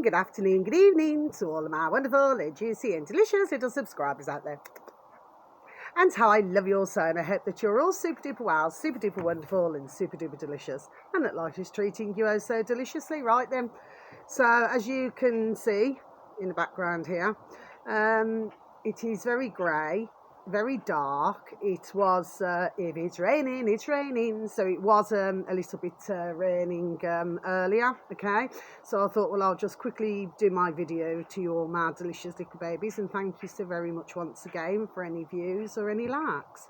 morning, good afternoon, good evening to all of my wonderful, juicy and delicious little subscribers out there. And how I love you all so, and I hope that you're all super duper well, super duper wonderful and super duper delicious, and that life is treating you oh so deliciously. Right then, so as you can see in the background here, it is very grey, very dark. It was if it's raining, so it was a little bit raining earlier. Okay, so I thought, well, I'll just quickly do my video to you all my delicious little babies, and thank you so very much once again for any views or any likes.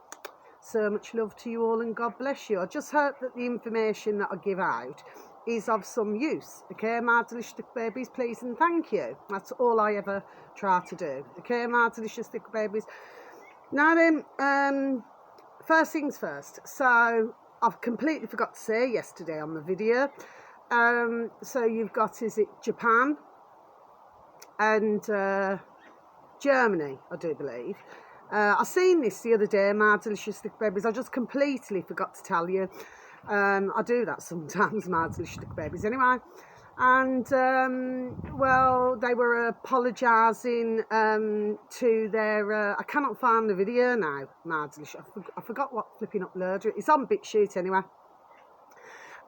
So much love to you all, and God bless you. I just hope that the information that I give out is of some use. Okay, my delicious little babies, please and thank you. That's all I ever try to do. Okay, my delicious little babies. Now then, first things first. So I've completely forgot to say yesterday on the video. So you've got, is it Japan and Germany, I do believe. I seen this the other day, my delicious little babies. I just completely forgot to tell you. I do that sometimes, my delicious little babies. Anyway. And well, they were apologising to their I cannot find the video now, madly. I forgot what flipping uploader. It's on BitChute anyway.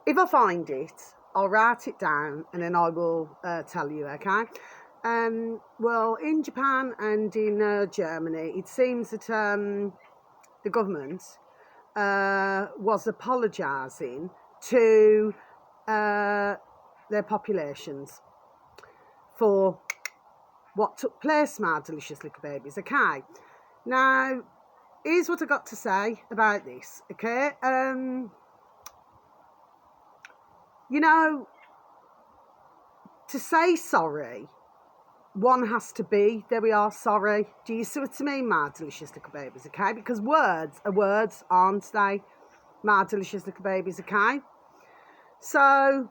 If I find it, I'll write it down and then I will tell you. Okay. Well, in Japan and in Germany, it seems that the government was apologising to their populations for what took place, my delicious little babies. Okay, now here's what I got to say about this. Okay, you know, to say sorry, one has to be, there we are, sorry. Do you see what I mean, my delicious little babies? Okay, because words are words, aren't they, my delicious little babies? Okay, so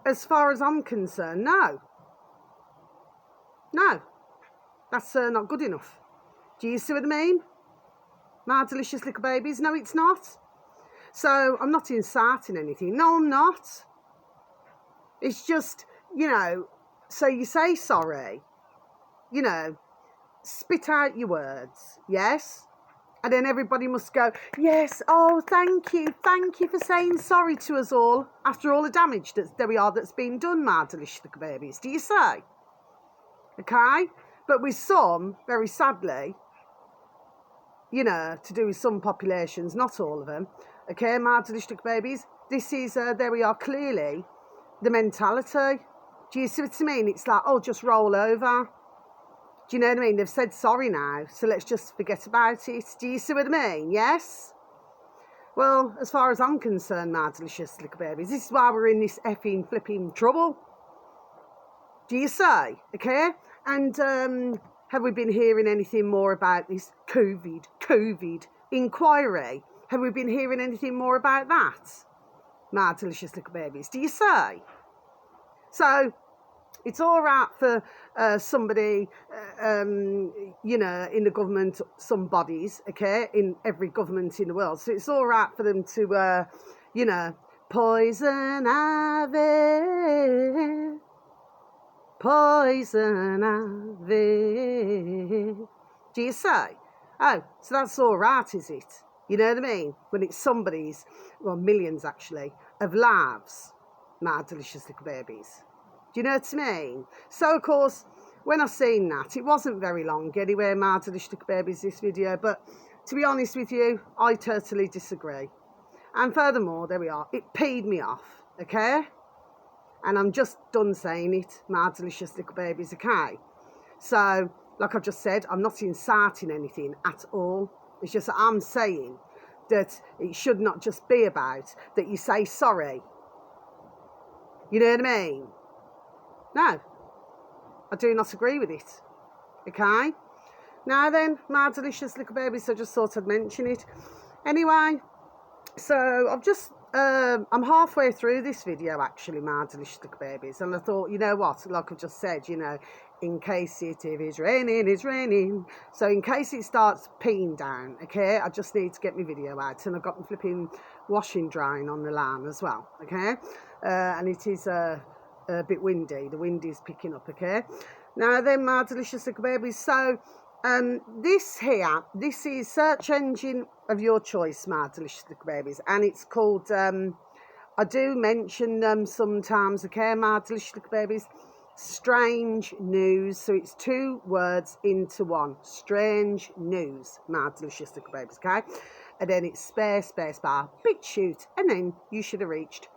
as far as I'm concerned, no, that's not good enough. Do you see what I mean, my delicious little babies? No, it's not. So I'm not inciting anything. No, I'm not. It's just, you know, so you say sorry, you know, spit out your words, yes? And then everybody must go, yes, oh, thank you for saying sorry to us all after all the damage that's been done, my delicious little babies. Do you say? Okay? But with some, very sadly, you know, to do with some populations, not all of them, okay, my delicious little babies, this is, there we are, clearly the mentality. Do you see what I mean? It's like, oh, just roll over. Do you know what I mean? They've said sorry now, so let's just forget about it. Do you see what I mean? Yes? Well, as far as I'm concerned, my delicious little babies, this is why we're in this effing flipping trouble. Do you say? Okay? And have we been hearing anything more about this COVID inquiry? Have we been hearing anything more about that, my delicious little babies? Do you say? So it's all right for somebody, you know, in the government, some bodies, okay, in every government in the world. So it's all right for them to, you know, poison ivy, poison ivy. Do you say? Oh, so that's all right, is it? You know what I mean? When it's somebody's, well, millions actually, of lives, my delicious little babies. Do you know what I mean? So, of course, when I seen that, it wasn't very long anyway, my delicious little babies, this video. But to be honest with you, I totally disagree. And furthermore, there we are. It peed me off, okay? And I'm just done saying it, my delicious little babies, okay? So, like I've just said, I'm not inciting anything at all. It's just that I'm saying that it should not just be about that you say sorry. You know what I mean? No, I do not agree with it. Okay? Now then, my delicious little babies, I just thought I'd mention it. Anyway, so I've just, I'm halfway through this video actually, my delicious little babies. And I thought, you know what, like I've just said, you know, in case if it's raining, it's raining. So in case it starts peeing down, okay, I just need to get my video out. And I've got my flipping washing drying on the line as well, okay? And it is a bit windy. The wind is picking up, okay? Now then, my delicious little babies. So, this here, this is search engine of your choice, my delicious little babies. And it's called, I do mention them sometimes, okay, my delicious little babies. Strange News. So it's 2 words into one. Strange News, my delicious little babies, okay? And then it's space bar, BitChute, and then you should have reached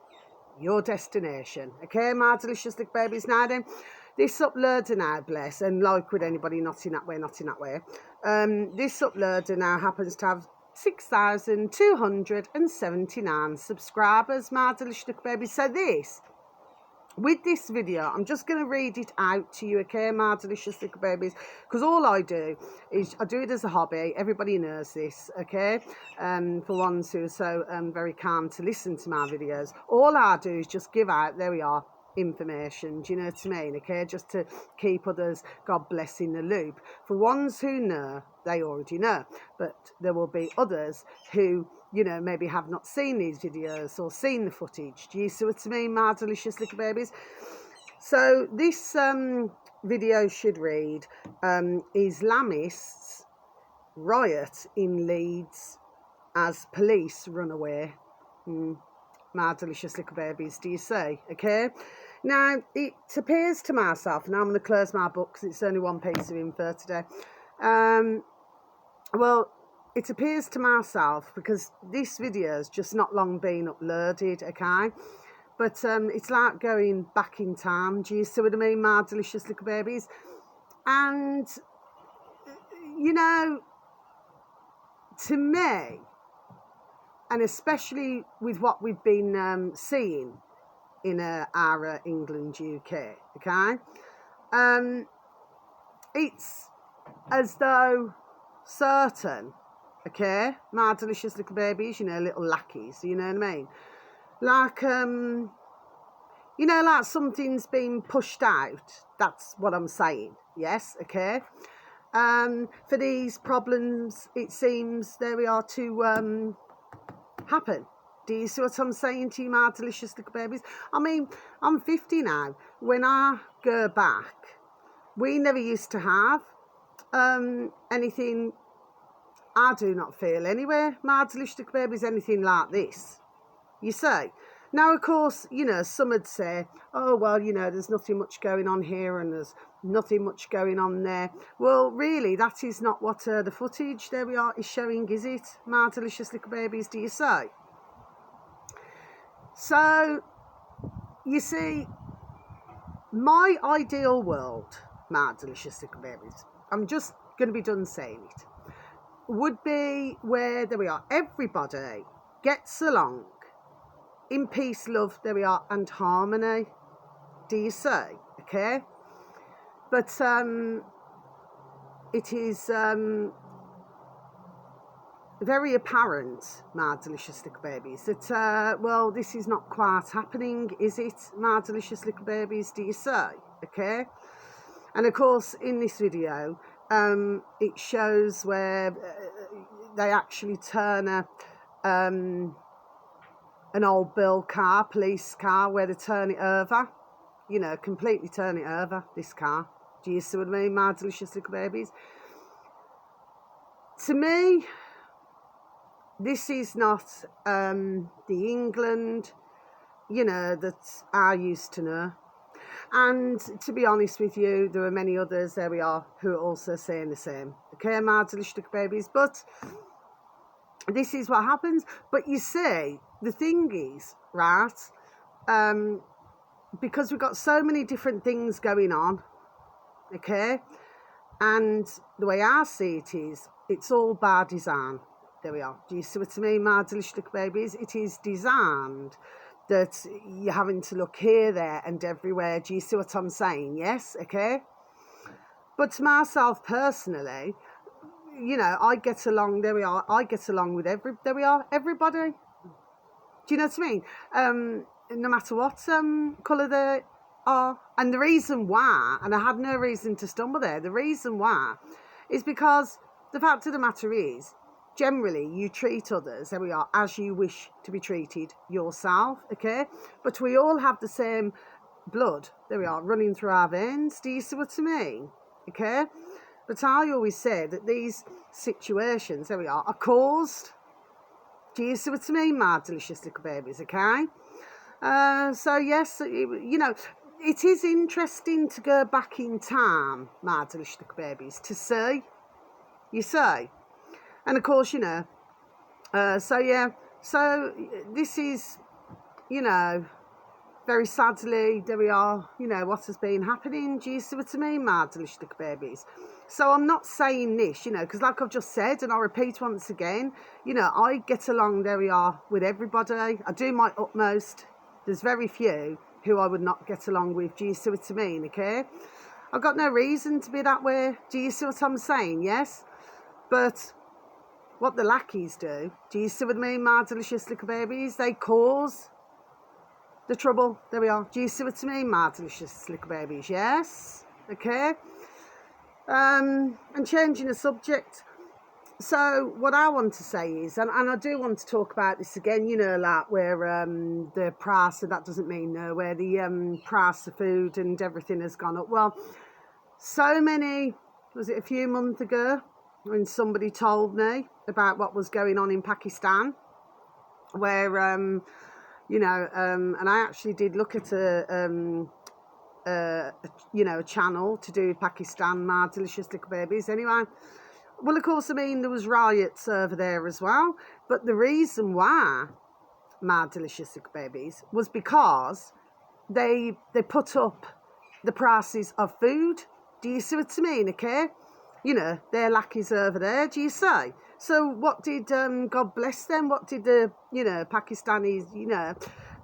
your destination, okay, my delicious little babies. Now then, this uploader now, bless, and like with anybody, not in that way, this uploader now happens to have 6,279 subscribers, my delicious little babies. So with this video, I'm just going to read it out to you, okay, my delicious little babies, because all I do is I do it as a hobby. Everybody knows this, okay, for ones who are so very calm to listen to my videos. All I do is just give out, there we are, information, do you know what I mean, okay, just to keep others, God bless, in the loop. For ones who know, they already know, but there will be others who, you know, maybe have not seen these videos or seen the footage. Do you see what I mean, my delicious little babies? So this video should read, Islamists riot in Leeds as police run away. My delicious little babies, do you see? Okay. Now, it appears to myself, and I'm going to close my book because it's only one piece of info today. Well, it appears to myself, because this video has just not long been uploaded, okay? But it's like going back in time. Do you see what I mean, my delicious little babies? And, you know, to me, and especially with what we've been seeing in our England, UK, okay? It's as though certain, okay, my delicious little babies, you know, little lackeys, you know what I mean? Like, you know, like something's been pushed out. That's what I'm saying, yes, okay? For these problems, it seems, there we are, to happen. Do you see what I'm saying to you, my delicious little babies? I mean, I'm 50 now. When I go back, we never used to have anything, I do not feel anywhere, my delicious little babies, anything like this. You see? Now, of course, you know, some would say, oh, well, you know, there's nothing much going on here and there's nothing much going on there. Well, really, that is not what the footage, there we are, is showing, is it, my delicious little babies, do you see? So, you see, my ideal world, my delicious little babies, I'm just going to be done saying it, would be where, there we are, everybody gets along in peace, love, there we are, and harmony. Do you see? Okay? But it is very apparent, my delicious little babies, that, well, this is not quite happening, is it, my delicious little babies? Do you see? Okay? And of course, in this video, it shows where they actually turn an old Bill car, police car, where they turn it over, you know, completely turn it over, this car. Do you see what I mean, my delicious little babies? To me, this is not the England, you know, that I used to know. And to be honest with you, there are many others, there we are, who are also saying the same. Okay, my delicious little babies? But this is what happens. But you see, the thing is, right, because we've got so many different things going on, okay, and the way I see it is, it's all by design. There we are. Do you see what I mean, my delicious little babies? It is designed that you're having to look here, there, and everywhere. Do you see what I'm saying? Yes, okay. But to myself personally, you know, I get along, there we are, I get along with everybody. Do you know what I mean? No matter what colour they are. And the reason why, and I had no reason to stumble there, the reason why is because the fact of the matter is, generally you treat others, there we are, as you wish to be treated yourself, okay? But we all have the same blood, there we are, running through our veins. Do you see what I mean? Okay? But I always say that these situations, there we are caused. Do you see what I mean, my delicious little babies, okay? So yes, you know, it is interesting to go back in time, my delicious little babies, to see, you see. And of course, you know, so this is, you know, very sadly, there we are, you know, what has been happening. Do you see what I mean, my delicious little babies? So I'm not saying this, you know, because like I've just said, and I'll repeat once again, you know, I get along, there we are, with everybody. I do my utmost. There's very few who I would not get along with. Do you see what I mean, okay? I've got no reason to be that way. Do you see what I'm saying? Yes? But what the lackeys do you see what I mean, my delicious little babies? They cause the trouble. There we are. Do you see what I mean, my delicious little babies? Yes? Okay? And changing the subject. So what I want to say is, and I do want to talk about this again, you know, like where the price, and that doesn't mean no, where the price of food and everything has gone up. Well, so many, was it a few months ago, when somebody told me about what was going on in Pakistan, where, you know, and I actually did look at you know, a channel to do with Pakistan, my delicious little babies. Anyway, well, of course, I mean, there was riots over there as well. But the reason why, my delicious little babies, was because they put up the prices of food. Do you see what I mean, okay? You know, they're lackeys over there, do you see? So what did, God bless them, what did the, you know, Pakistani, you know,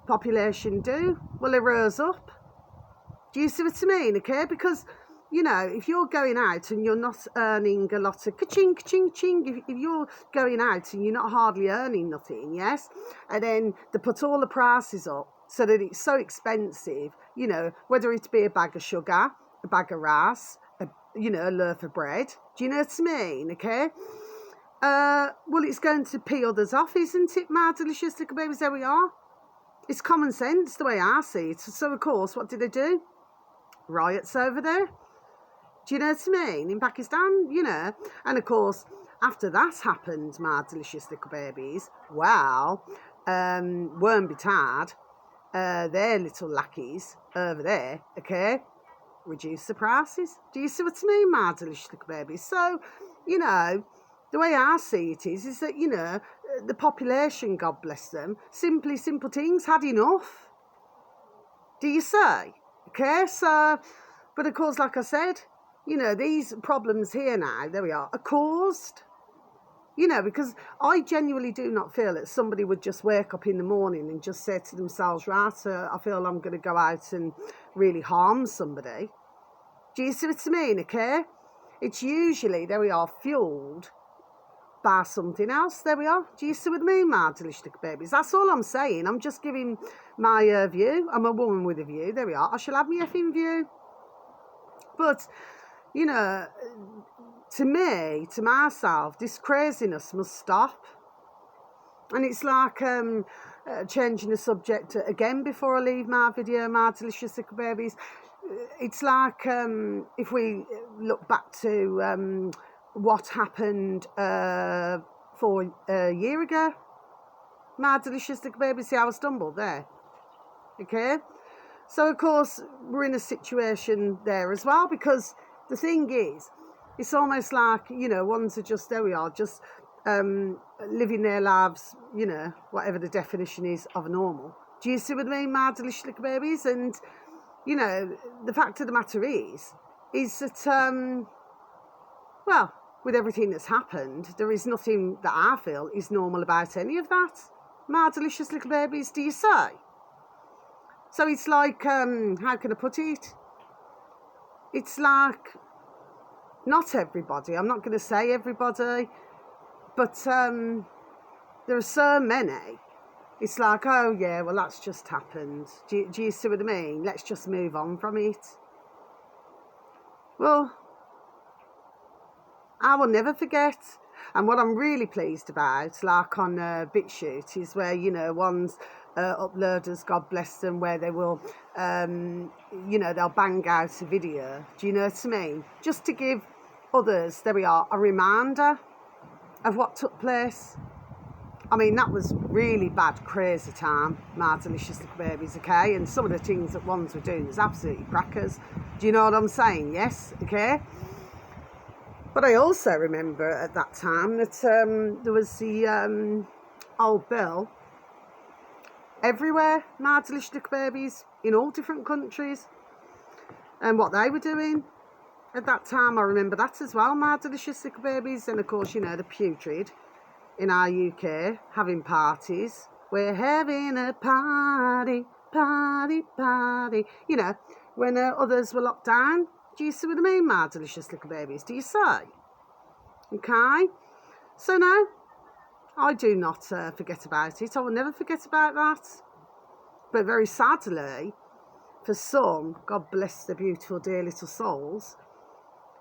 population do? Well, they rose up. Do you see what I mean, okay? Because, you know, if you're going out and you're not earning a lot of ka-ching, ka-ching, ching, if you're going out and you're not hardly earning nothing, yes, and then they put all the prices up so that it's so expensive, you know, whether it be a bag of sugar, a bag of rice, you know, a loaf of bread. Do you know what I mean, okay? Well, it's going to pee others off, isn't it, my delicious little babies? There we are. It's common sense, the way I see it. So, of course, what did they do? Riots over there. Do you know what I mean? In Pakistan, you know. And of course, after that happened, my delicious little babies, well, won't be tired, their little lackeys over there, okay, reduce the prices. Do you see what I mean, my delicious little babies? So, you know, the way I see it is that, you know, the population, God bless them, simple things, had enough. Do you say? Okay, so, but of course, like I said, you know, these problems here now, there we are caused, you know, because I genuinely do not feel that somebody would just wake up in the morning and just say to themselves, right, I feel I'm going to go out and really harm somebody. Do you see what I mean, okay? It's usually, there we are, fueled by something else. There we are. Do you see what I mean, my delicious little babies? That's all I'm saying. I'm just giving my view. I'm a woman with a view. There we are. I shall have my effing view. But, you know, to me, to myself, this craziness must stop. And it's like changing the subject again before I leave my video, my delicious little babies. It's like if we look back to what happened 4 years ago. My delicious little baby, see how I stumbled there. Okay? So, of course, we're in a situation there as well, because the thing is, it's almost like, you know, ones are just, there we are, just living their lives, you know, whatever the definition is of normal. Do you see what I mean, my delicious little babies? And, you know, the fact of the matter is that, well, with everything that's happened, there is nothing that I feel is normal about any of that. My delicious little babies, do you say? So it's like, how can I put it? It's like, not everybody, I'm not going to say everybody, but there are so many. It's like, oh yeah, well that's just happened. Do you see what I mean? Let's just move on from it. Well, I will never forget. And what I'm really pleased about, like on BitChute, is where, you know, one's uploaders, God bless them, where they will, you know, they'll bang out a video. Do you know what I mean? Just to give others, there we are, a reminder of what took place. I mean, that was really bad, crazy time, my delicious little babies, okay? And some of the things that ones were doing was absolutely crackers. Do you know what I'm saying? Yes, okay? But I also remember at that time that there was the old bill everywhere, my delicious little babies, in all different countries, and what they were doing at that time. I remember that as well, my delicious little babies. And of course, you know, the putrid in our UK having parties. We're having a party, party, party. You know, when others were locked down. Do you see what I mean, my delicious little babies? Do you say? Okay. So no, I do not forget about it. I will never forget about that. But very sadly, for some, God bless their beautiful, dear little souls,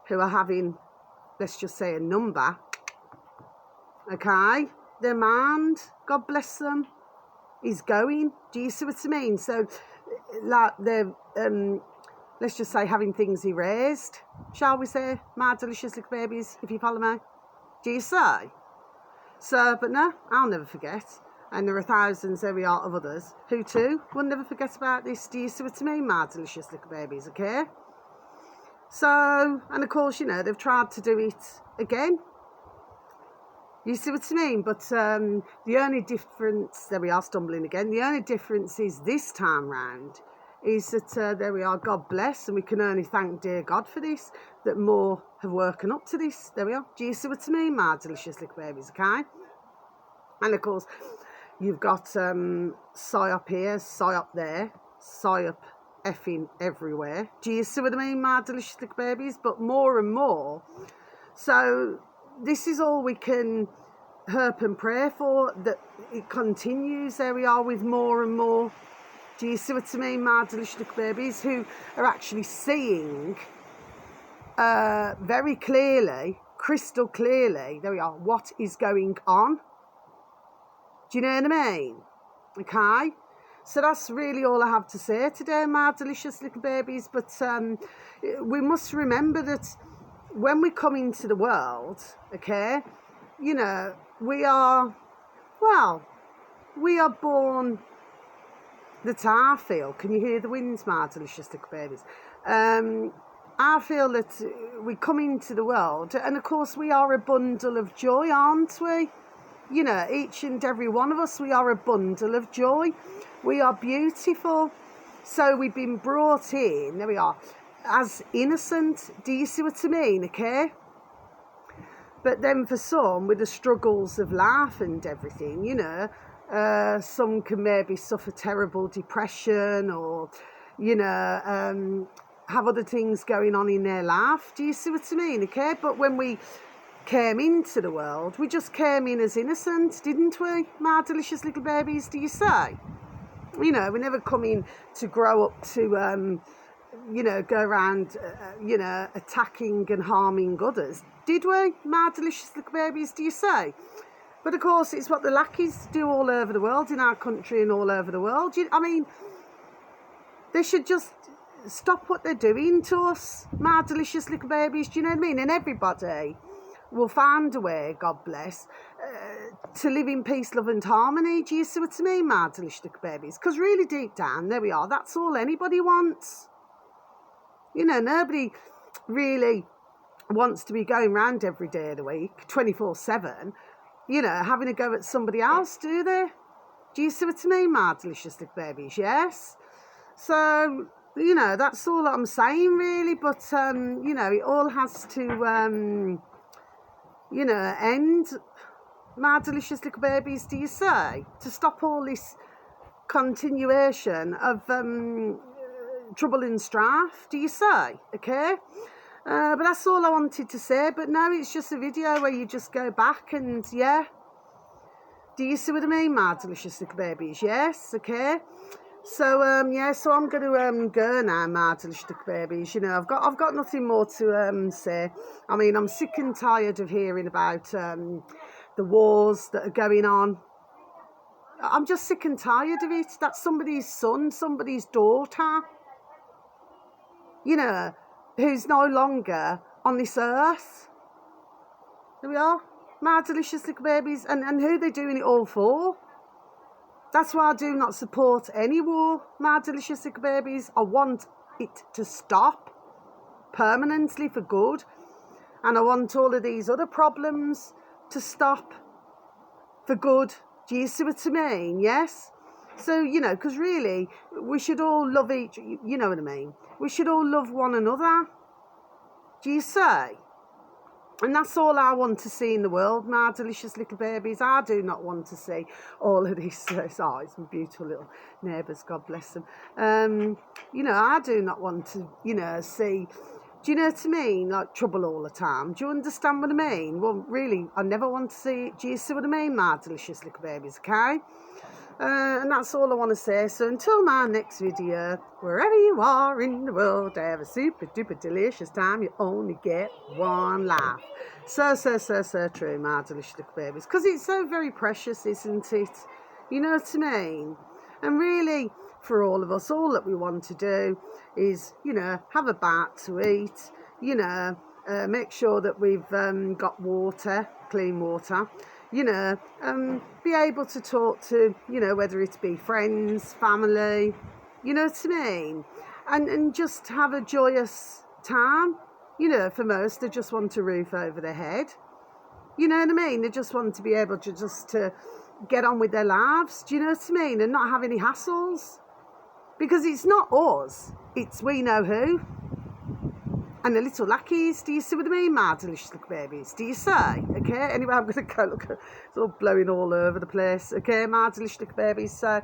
who are having, let's just say, a number, okay, their mind, God bless them, is going. Do you see what I mean? So, like, they're, let's just say, having things erased, shall we say, my delicious little babies, if you follow me. Do you say? So, but no, I'll never forget. And there are thousands, there we are, of others who too will never forget about this. Do you see what I mean, my delicious little babies, okay? So, and of course, you know, they've tried to do it again. You see what I mean? But the only difference, there we are, stumbling again, the only difference is this time round is that, there we are, God bless, and we can only thank dear God for this, that more have woken up to this. There we are. Do you see what I mean, my delicious little babies, okay? And of course, you've got PSYOP here, PSYOP there, PSYOP effing everywhere. Do you see what I mean, my delicious little babies? But more and more. So this is all we can hope and pray for, that it continues. There we are, with more and more. Do you see what I mean, my delicious little babies, who are actually seeing very clearly, crystal clearly, there we are, what is going on. Do you know what I mean? Okay. So that's really all I have to say today, my delicious little babies. But we must remember that when we come into the world, okay, you know, we are born, that I feel, can you hear the winds, my delicious little babies? I feel that we come into the world, and of course we are a bundle of joy, aren't we? You know, each and every one of us, we are a bundle of joy. We are beautiful. So we've been brought in, there we are, as innocent. Do you see what I mean, okay? But then for some, with the struggles of life and everything, you know, some can maybe suffer terrible depression, or, you know, have other things going on in their life. Do you see what I mean, okay? But when we came into the world, we just came in as innocent, didn't we, my delicious little babies? Do you say? You know, we never come in to grow up to, you know, go around, you know, attacking and harming others, did we, my delicious little babies? Do you say? But of course, it's what the lackeys do all over the world, in our country and all over the world. I mean, they should just stop what they're doing to us, my delicious little babies. Do you know what I mean? And everybody will find a way, God bless, to live in peace, love and harmony. Do you see what I mean, my delicious little babies? Because really deep down, there we are, that's all anybody wants. You know, nobody really wants to be going round every day of the week, 24/7, you know, having a go at somebody else, do they? Do you see what I mean, my delicious little babies? Yes? So, you know, that's all that I'm saying, really. But, you know, it all has to, you know, end, my delicious little babies, do you say? To stop all this continuation of trouble and strife, do you say? Okay? But that's all I wanted to say. But no, it's just a video where you just go back and, yeah. Do you see what I mean, my delicious little babies? Yes? Okay? So, yeah, so I'm going to go now, my delicious little babies. You know, I've got nothing more to say. I mean, I'm sick and tired of hearing about the wars that are going on. I'm just sick and tired of it. That's somebody's son, somebody's daughter, you know, who's no longer on this earth. There we are, my delicious little babies, and who they're doing it all for. That's why I do not support any war, my delicious little babies. I want it to stop permanently for good. And I want all of these other problems to stop for good. Do you see what I mean? Yes? So, you know, because really, we should all love you know what I mean? We should all love one another. Do you say? And that's all I want to see in the world, my delicious little babies. I do not want to see all of these eyes and beautiful little neighbours, God bless them. You know, I do not want to, you know, see, do you know what I mean? Like trouble all the time. Do you understand what I mean? Well, really, I never want to see it. Do you see what I mean, my delicious little babies, okay? And that's all I want to say. So until my next video, wherever you are in the world, have a super duper delicious time. You only get one life. So true, my delicious little babies. Because it's so very precious, isn't it? You know what I mean? And really, for all of us, all that we want to do is, you know, have a bite to eat, you know, make sure that we've got water, clean water, you know, be able to talk to, you know, whether it be friends, family, you know what I mean? And just have a joyous time. You know, for most, they just want a roof over their head. You know what I mean? They just want to be able to just to get on with their lives. Do you know what I mean? And not have any hassles. Because it's not us, it's we know who. And the little lackeys, do you see what I mean, my delicious little babies? Do you say? Okay, anyway, I'm going to go, look, it's all blowing all over the place. Okay, my delicious little babies. So,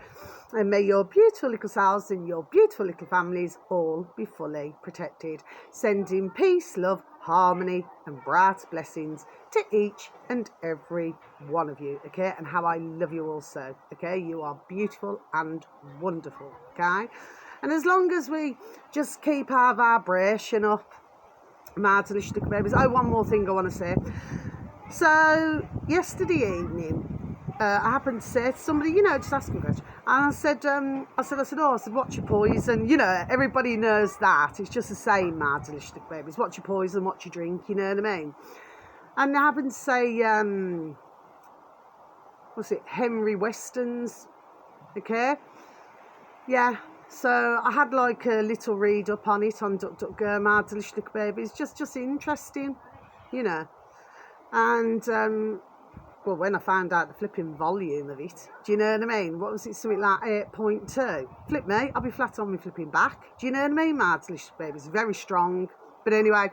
and may your beautiful little selves and your beautiful little families all be fully protected. Sending peace, love, harmony and bright blessings to each and every one of you, okay? And how I love you also, okay? You are beautiful and wonderful, okay? And as long as we just keep our vibration up, my delicious little babies. Oh, one more thing I want to say. So, yesterday evening, I happened to say to somebody, you know, just asking a question, and I said, watch your poison. You know, everybody knows that. It's just the same, my delicious little babies. Watch your poison, watch your drink, you know what I mean? And I happened to say, Henry Weston's, okay? Yeah. So I had like a little read up on it on DuckDuckGo, my delicious little babies. Just interesting, you know. And, well, when I found out the flipping volume of it, do you know what I mean? What was it, something like 8.2? Flip me, I'll be flat on my flipping back. Do you know what I mean, my delicious babies? Very strong. But anyway,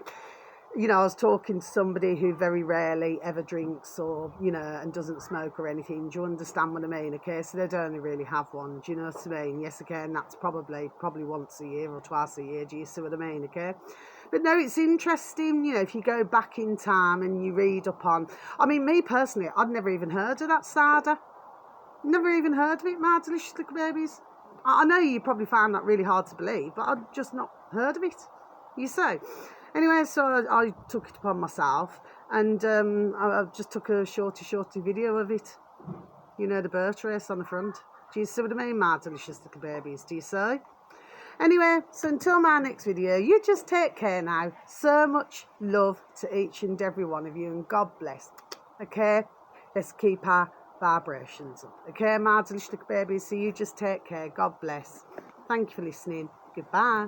you know, I was talking to somebody who very rarely ever drinks or, you know, and doesn't smoke or anything. Do you understand what I mean? Okay, so they'd only really have one. Do you know what I mean? Yes, again, that's probably once a year or twice a year. Do you see what I mean? Okay. But no, it's interesting, you know, if you go back in time and you read up on, I mean, me personally, I'd never even heard of that cider. Never even heard of it, my delicious little babies. I know you probably found that really hard to believe, but I'd just not heard of it. You say. Anyway, so I took it upon myself, and I just took a shorty video of it. You know, the birth race on the front. Do you see what I mean, my delicious little babies? Do you see? Anyway, so until my next video, you just take care now. So much love to each and every one of you, and God bless. Okay? Let's keep our vibrations up. Okay, my delicious little babies? So you just take care. God bless. Thank you for listening. Goodbye.